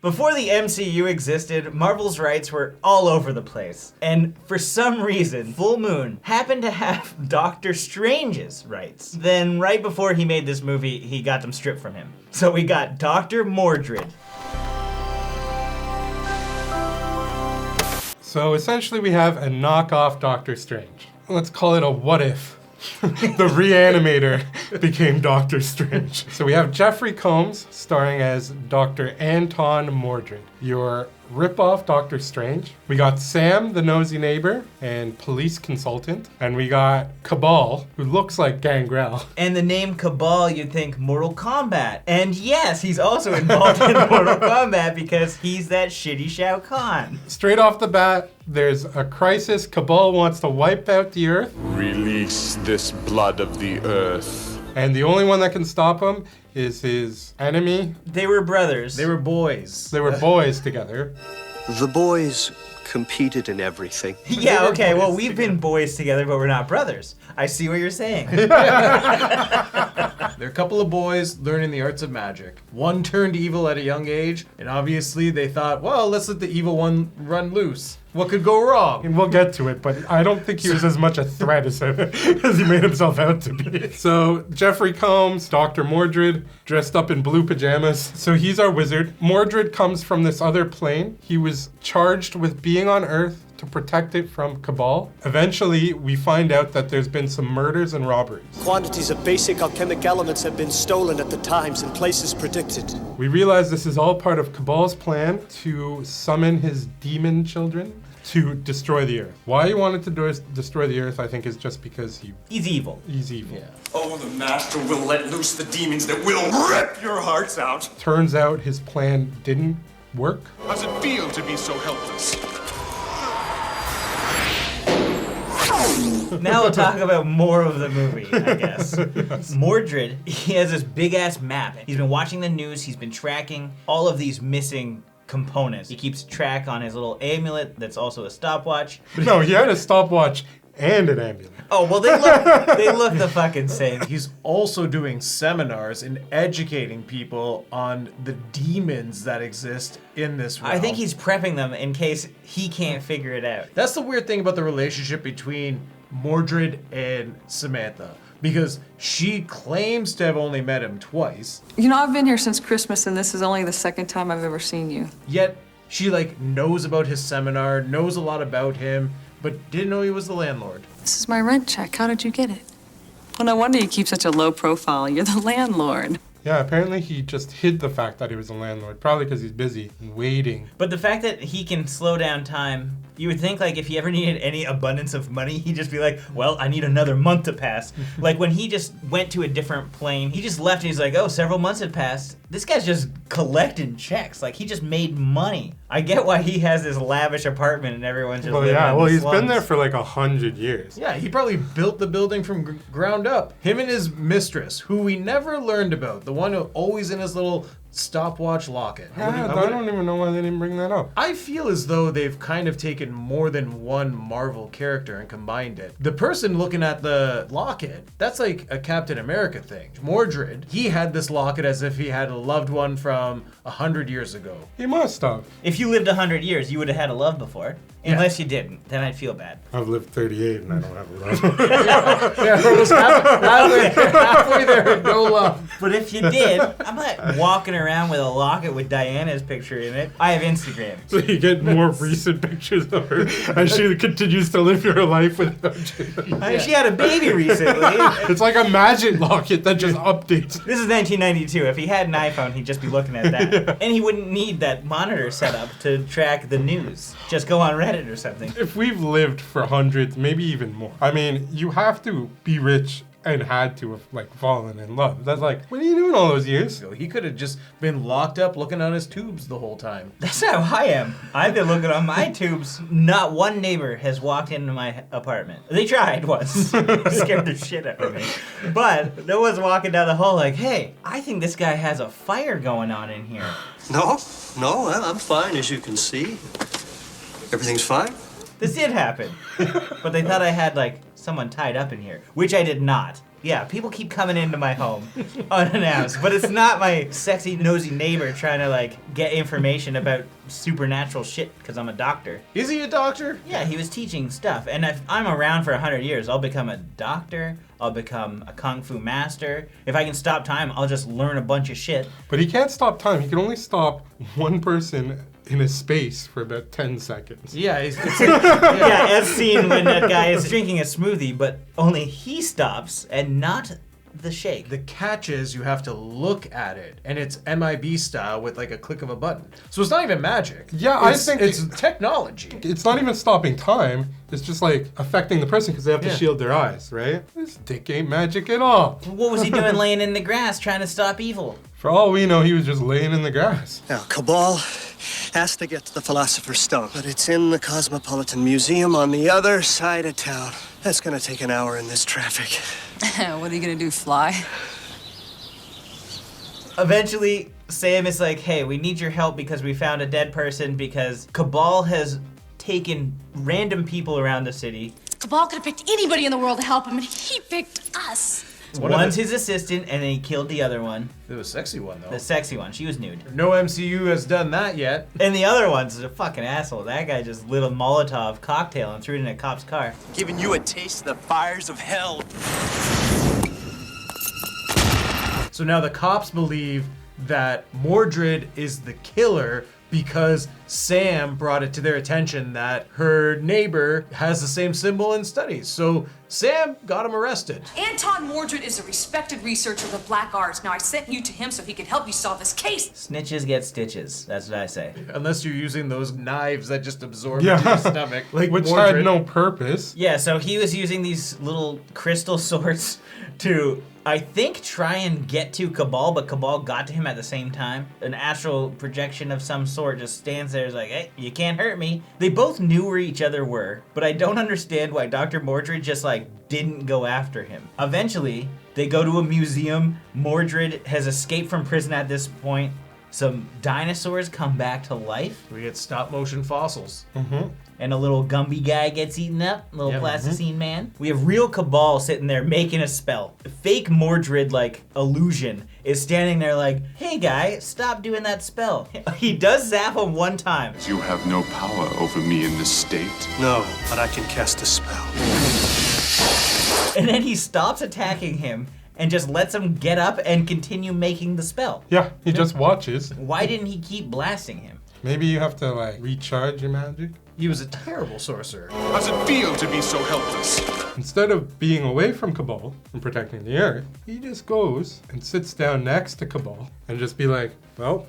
Before the MCU existed, Marvel's rights were all over the place. And for some reason, Full Moon happened to have Doctor Strange's rights. Then right before he made this movie, he got them stripped from him. So we got Dr. Mordrid. So essentially we have a knockoff Doctor Strange. Let's call it a what if. The Re-Animator became Doctor Strange. So we have Jeffery Combs starring as Dr. Anton Mordrid, your rip-off Doctor Strange. We got Sam, the nosy neighbor and police consultant. And we got Cabal, who looks like Gangrel. And the name Cabal, you'd think Mortal Kombat. And yes, he's also involved in Mortal Kombat because he's that shitty Shao Kahn. Straight off the bat, there's a crisis. Cabal wants to wipe out the Earth. Release this blood of the Earth. And the only one that can stop him is his enemy. They were brothers. They were boys. They were boys together. The boys competed in everything. Yeah, okay, well, we've been boys together, but we're not brothers. I see what you're saying. They're a couple of boys learning the arts of magic. One turned evil at a young age, and obviously they thought, well, let's let the evil one run loose. What could go wrong? And we'll get to it, but I don't think he was as much a threat as he made himself out to be. So Jeffrey Combs, Dr. Mordrid, dressed up in blue pajamas. So he's our wizard. Mordrid comes from this other plane. He was charged with being on Earth to protect it from Cabal. Eventually, we find out that there's been some murders and robberies. Quantities of basic alchemic elements have been stolen at the times and places predicted. We realize this is all part of Cabal's plan to summon his demon children to destroy the Earth. Why he wanted to destroy the Earth, I think, is just because he's evil. He's evil. Yeah. Oh, the Master will let loose the demons that will rip your hearts out. Turns out his plan didn't work. How does it feel to be so helpless? Now we'll talk about more of the movie, I guess. Yes. Mordrid, he has this big-ass map. He's been watching the news. He's been tracking all of these missing components. He keeps track on his little amulet that's also a stopwatch. No, he had a stopwatch and an amulet. Oh, well, they look the fucking same. He's also doing seminars and educating people on the demons that exist in this realm. I think he's prepping them in case he can't figure it out. That's the weird thing about the relationship between Mordrid and Samantha, because she claims to have only met him twice. You know, I've been here since Christmas, and this is only the second time I've ever seen you. Yet she knows about his seminar, knows a lot about him, but didn't know he was the landlord. This is my rent check. How did you get it? Well, no wonder you keep such a low profile. You're the landlord. Yeah, apparently he just hid the fact that he was a landlord, probably because he's busy waiting. But the fact that he can slow down time, you would think if he ever needed any abundance of money, he'd just be like, well, I need another month to pass. When he just went to a different plane, he just left and he's like, oh, several months had passed. This guy's just collecting checks. He just made money. I get why he has this lavish apartment and everyone's just living in the he's slums. been there for 100 years. Yeah, he probably built the building from ground up. Him and his mistress, who we never learned about, the one who always in his little stopwatch locket. Yeah, I don't even know why they didn't bring that up. I feel as though they've kind of taken more than one Marvel character and combined it. The person looking at the locket, that's like a Captain America thing. Mordrid, he had this locket as if he had a loved one from 100 years ago. He must have. If you lived 100 years, you would have had a love before. Unless you didn't, then I'd feel bad. I've lived 38 and I don't have a love. Yeah, we're just halfway there, no love. But if you did, I'm not walking around with a locket with Diana's picture in it. I have Instagram. So you get more recent pictures of her as she continues to live her life without you. I mean, she had a baby recently. It's like a magic locket that just updates. This is 1992. If he had an iPhone, he'd just be looking at that. Yeah. And he wouldn't need that monitor set up to track the news. Just go on Reddit or something. If we've lived for hundreds, maybe even more. I mean, you have to be rich and had to have fallen in love. That's what are you doing all those years? He could have just been locked up looking on his tubes the whole time. That's how I am. I've been looking on my tubes. Not one neighbor has walked into my apartment. They tried once. Scared the shit out of me. But no one's walking down the hall hey, I think this guy has a fire going on in here. No, I'm fine, as you can see. Everything's fine. This did happen. But they thought I had someone tied up in here, which I did not. Yeah, people keep coming into my home unannounced, but it's not my sexy, nosy neighbor trying to, like, get information about supernatural shit because I'm a doctor. Is he a doctor? Yeah, he was teaching stuff, and if I'm around for 100 years, I'll become a doctor, I'll become a kung fu master. If I can stop time, I'll just learn a bunch of shit. But he can't stop time. He can only stop one person in a space for about 10 seconds. Yeah, it's Yeah, as seen when that guy is drinking a smoothie, but only he stops and not the shake. The catch is you have to look at it, and it's MIB style with like a click of a button. So it's not even magic. Yeah, I It's- think it's technology. It's not even stopping time. It's just like affecting the person because they have to Yeah. shield their eyes, right? This dick ain't magic at all. What was he doing laying in the grass trying to stop evil? For all we know, he was just laying in the grass. Now, Cabal has to get to the Philosopher's Stone, but it's in the Cosmopolitan Museum on the other side of town. That's gonna take an hour in this traffic. What are you gonna do, fly? Eventually, Sam is like, hey, we need your help because we found a dead person because Cabal has taken random people around the city. Cabal could have picked anybody in the world to help him, and he picked us. One's his assistant, and then he killed the other one. It was a sexy one though. The sexy one. She was nude. No MCU has done that yet. And the other one's a fucking asshole. That guy just lit a Molotov cocktail and threw it in a cop's car. Giving you a taste of the fires of hell. So now the cops believe that Mordrid is the killer because Sam brought it to their attention that her neighbor has the same symbol in studies. So Sam got him arrested. Anton Mordrid is a respected researcher of the black arts. Now, I sent you to him so he could help you solve this case. Snitches get stitches. That's what I say. Unless you're using those knives that just absorb Yeah. into your stomach. Like Which Mordrid. had no purpose. Yeah, so he was using these little crystal swords to, I think, try and get to Cabal, but Cabal got to him at the same time. An astral projection of some sort just stands there, is like, hey, you can't hurt me. They both knew where each other were, but I don't understand why Dr. Mordrid just, like, didn't go after him. Eventually, they go to a museum. Mordrid has escaped from prison at this point. Some dinosaurs come back to life. We get stop motion fossils. And a little Gumby guy gets eaten up, little Yep. plasticine man. We have real Cabal sitting there making a spell. Fake Mordrid, like, illusion is standing there like, hey guy, stop doing that spell. He does zap him one time. You have no power over me in this state. No, but I can cast a spell. And then he stops attacking him and just lets him get up and continue making the spell. Yeah, he just watches. Why didn't he keep blasting him? Maybe you have to like recharge your magic. He was a terrible sorcerer. How's it feel to be so helpless? Instead of being away from Cabal and protecting the Earth, he just goes and sits down next to Cabal and just be like, well,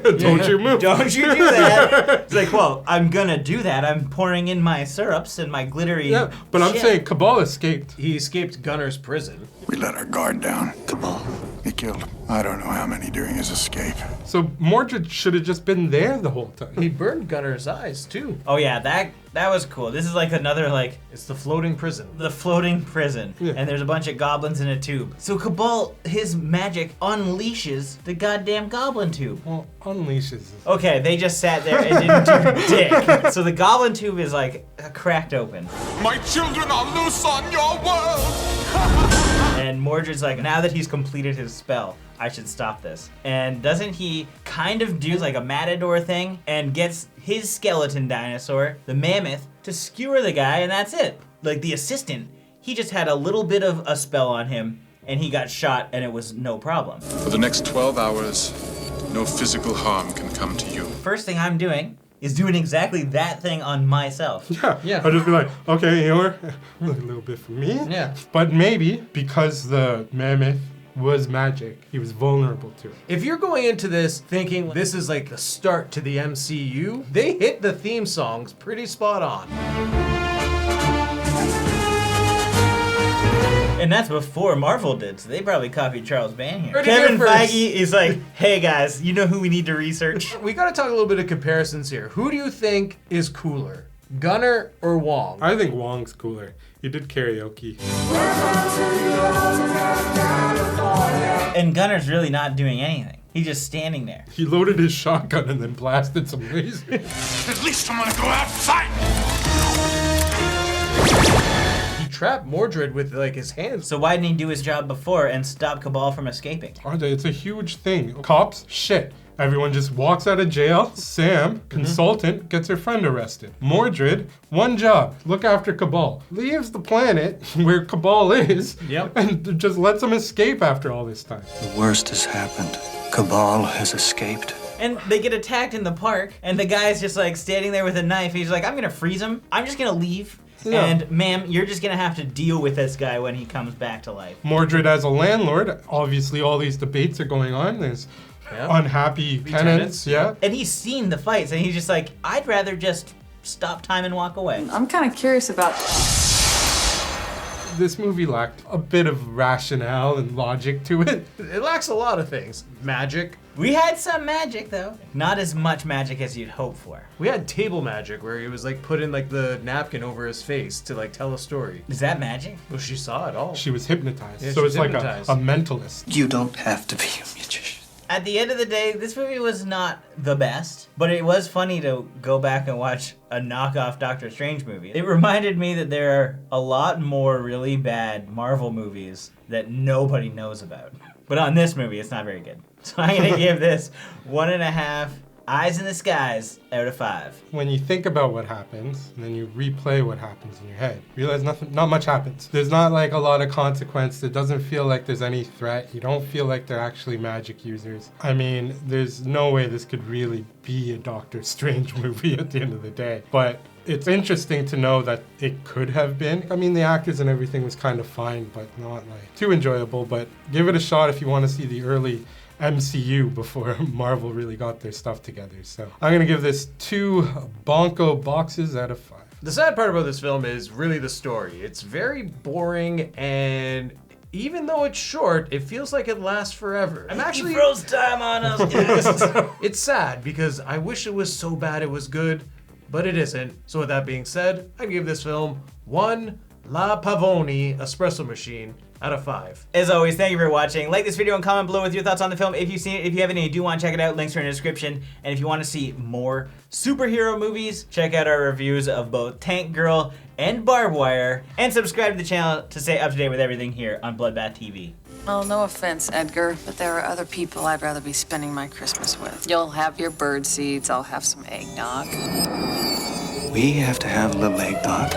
don't you move. Don't you do that. It's like, well, I'm gonna do that. I'm pouring in my syrups and my glittery Yeah, but I'm shit. saying Cabal escaped. He escaped Gunner's prison. We let our guard down. Cabal. He killed, I don't know how many during his escape. So Mordrid should have just been there the whole time. He burned Gunner's eyes too. Oh yeah, that was cool. This is like another like It's the floating prison. the floating prison, Yeah. and there's a bunch of goblins in a tube. So Cabal, his magic unleashes the goddamn goblin tube. Well, unleashes. Okay, they just sat there and didn't do dick. So the goblin tube is like cracked open, My children are loose on your world! and Mordred's like, now that he's completed his spell, I should stop this. And doesn't he kind of do like a matador thing and gets his skeleton dinosaur, the mammoth, to skewer the guy, and that's it. Like the assistant, he just had a little bit of a spell on him, and he got shot, and it was no problem. For the next 12 hours, no physical harm can come to you. First thing I'm doing is doing exactly that thing on myself. Yeah. I'll just be like, okay, you're a little bit for me. Yeah. But maybe because the mammoth was magic, he was vulnerable to it. If you're going into this thinking this is like the start to the MCU, they hit the theme songs pretty spot on. And that's before Marvel did, so they probably copied Charles Band here. Pretty Kevin good first. Feige is like, hey guys, you know who we need to research? We gotta talk a little bit of comparisons here. Who do you think is cooler, Gunner or Wong? I think Wong's cooler. He did karaoke. And Gunner's really not doing anything. He's just standing there. He loaded his shotgun and then blasted some lasers. At least I'm gonna go out fighting! He trap Mordrid with like his hands. So why didn't he do his job before and stop Cabal from escaping? It's a huge thing. Cops, shit. Everyone just walks out of jail. Sam, consultant, gets her friend arrested. Mordrid, one job, look after Cabal. Leaves the planet where Cabal is and just lets him escape after all this time. The worst has happened. Cabal has escaped. And they get attacked in the park, and the guy's just like standing there with a knife. He's like, I'm gonna freeze him. I'm just gonna leave. Yeah. And ma'am, you're just gonna have to deal with this guy when he comes back to life. Mordrid as a landlord, obviously all these debates are going on. There's unhappy tenants, And he's seen the fights, and he's just like, I'd rather just stop time and walk away. I'm kind of curious about... This movie lacked a bit of rationale and logic to it. It lacks a lot of things. Magic. We had some magic, though. Not as much magic as you'd hope for. We had table magic, where he was like putting like the napkin over his face to like tell a story. Is that magic? Well, she saw it all. She was hypnotized. Yeah, so it's like a hypnotized. mentalist. You don't have to be a magician. At the end of the day, this movie was not the best, but it was funny to go back and watch a knockoff Doctor Strange movie. It reminded me that there are a lot more really bad Marvel movies that nobody knows about. But on this movie, it's not very good. So I'm gonna give this 1.5 eyes in the skies out of 5. When you think about what happens, and then you replay what happens in your head, you realize not much happens. There's not like a lot of consequence. It doesn't feel like there's any threat. You don't feel like they're actually magic users. I mean, there's no way this could really be a Doctor Strange movie at the end of the day. But it's interesting to know that it could have been. I mean, the actors and everything was kind of fine, but not like too enjoyable. But give it a shot if you want to see the early MCU before Marvel really got their stuff together. So I'm gonna give this 2 Bonko boxes out of 5. The sad part about this film is really the story. It's very boring, and even though it's short, it feels like it lasts forever. I'm actually He froze time on us, guys. It's sad because I wish it was so bad it was good, but it isn't. So with that being said, I give this film 1 La Pavoni espresso machine out of 5. As always, thank you for watching. Like this video and comment below with your thoughts on the film if you've seen it. If you haven't and you do want to check it out, links are in the description. And if you want to see more superhero movies, check out our reviews of both Tank Girl and Barbed Wire. And subscribe to the channel to stay up to date with everything here on Bloodbath TV. Oh, no offense, Edgar, but there are other people I'd rather be spending my Christmas with. You'll have your bird seeds, I'll have some eggnog. We have to have a little eggnog.